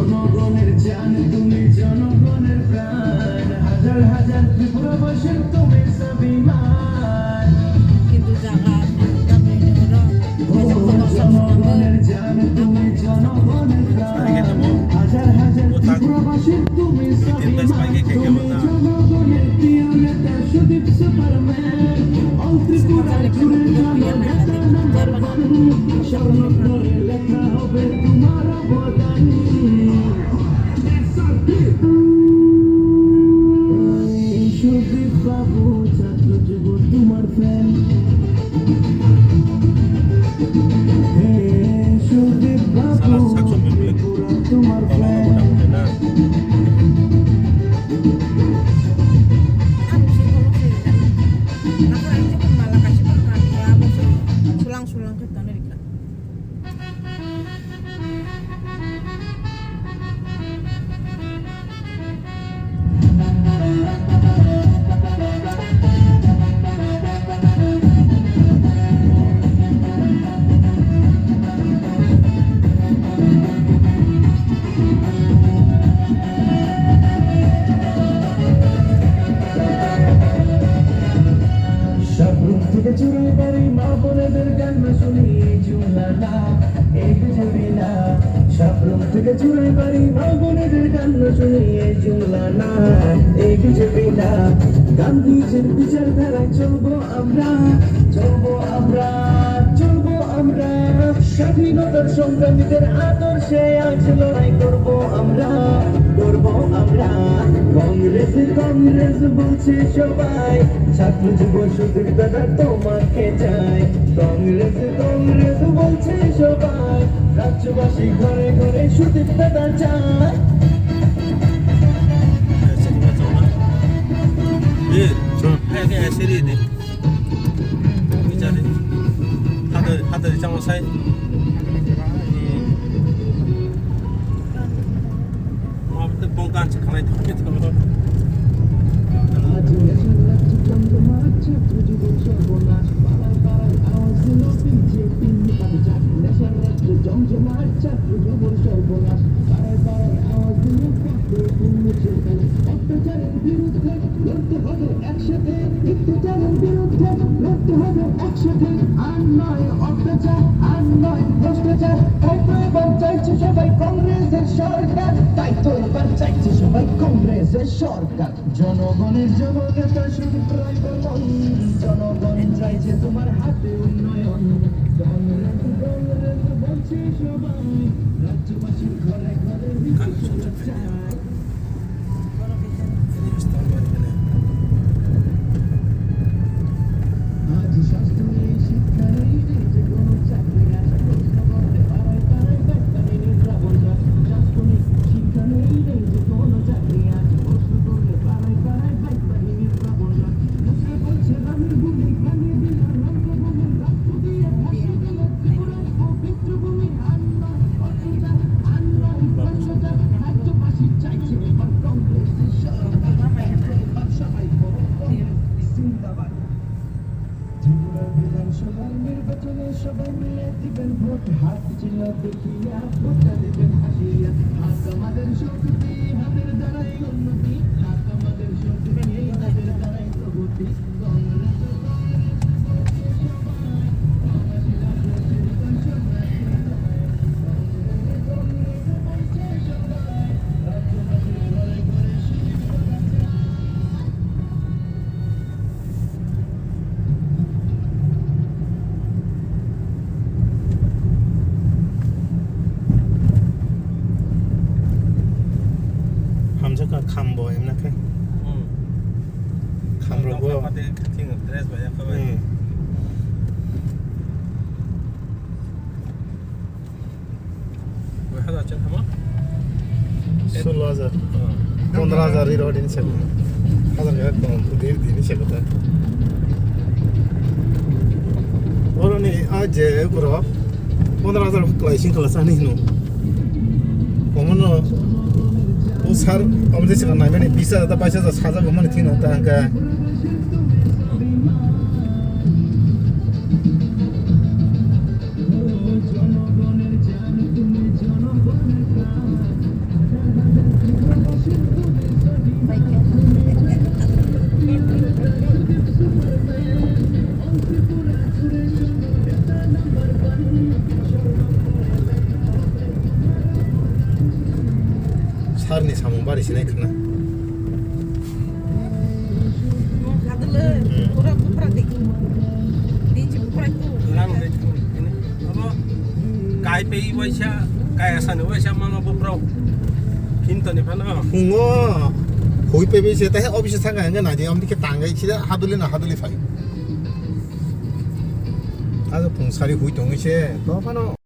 জনগণের জান তুমি জনগণের প্রাণ হাজার হাজার ত্রিপুরাবাসীর তুমি স্বাভিমান কিন্তু জায়গা জনগণের জান তুমি জনগণের প্রাণ হাজার হাজার ত্রিপুরাবাসীর তুমি স্বাভিমান তুমি জনগণের প্রিয় নেতা সুদীপ সুপারম্যান অল ত্রিপুরা জুড়ে জননেতা নাম্বার ওয়ান স্বর্ণাক্ষরে লেখা হবে তোমার অবদান সুদীপ বাবু ছাত্র যুব তোমার ফ্যান সুদীপ বাবু তোমার fan sulang-sulang kita nih kan. থেকে চুরাই বাড়ি মা বোনেদের গান না শুনি জুলানা এক জুবিনা সাবরুম থেকে চুরাই বাড়ি মা বোনেদের গান না শুনি জুলানা এক জুবিনা গান্ধীজির বিচারধারায় চলবো আমরা চলবো আমরা চলবো আমরা স্বাধীনতার সংগ্রামীদের আদর্শে আজ লড়াই করবো আমরা কংগ্রেস বলছে সবাই ছাত্র যুব সুদীপ দাদা তোমাকে চাই কংগ্রেস বলছে সবাই রাজ্যবাসী ঘরে ঘরে সুদীপ দাদা চায় সরকার জনগণের জননেতা সুদীপ রায় বর্মন জনগণ চাইছে তোমার হাতে উন্নয়ন কংগ্রেস বলছে সবাই রাজ্যবাসীর ঘরে ঘরে আজ স্বাস্থ্য নেই শিক্ষা নেই যে কোনো চাকরি আছে প্রশ্ন করতে পারায় তারাই ব্যাপারে নির্যাবন স্বাস্থ্য নেই শিক্ষা নেই যে কোনো চাকরি আছে প্রশ্ন করলে পারায় তারাই ব্যাপারে নির্যাবন মুখে বলছে রামের ভূমি খানিয়ে দিলাম রঙ্গভূমির রক্ত দিয়ে ভাসিয়ে দিল ত্রিপুরার পবিত্র ভূমি আন্দোলন অত্যাচার আন্দোলন ভ্রষ্টাচার রাজ্যবাসী চাইছে এবার কংগ্রেসের সরকার সবাই জিন্দাবাদ ত্রিপুরার বিধানসভার নির্বাচনে সবাই মিলে দিবেন ভোট হাত ছিল দেখিয়া ভোটটা দেবেন হাসিয়া হাত আমাদের শক্তি হাতের দ্বারাই উন্নতি হাত আমাদের শক্তি হাতের দ্বারাই প্রগতি Hamzaka kambo em na kai. Kamro go. Dress ba ya khabar. واحد عشان هما 16,000 15,000 রিরোড in sell 1000 টাকা কম ধীরে ধীরে সেল তা ওরনি আজ পুরো 15,000 ক্লাসিং ক্লাস আনি নো কমন ও স্যার আমাদের সেখানে নাই মানে 20,000 22,000 সাজা কমন থিন হতা আঙ্কা 사르니 사몽바리 시네크나. 가들래 보라 부프라디 딘지 부프라이고 Lang deh ini apa? Kai pei waisya, kai asan waisya mana bro? Kinto ni pana. 붕어 거기 빼빼시 했다 해 어비시 상가한 건 아니야. 이렇게 땅가 있지다 하둘리나 하둘리 파이. 아주 봉사리 구이 동시에 또 파노.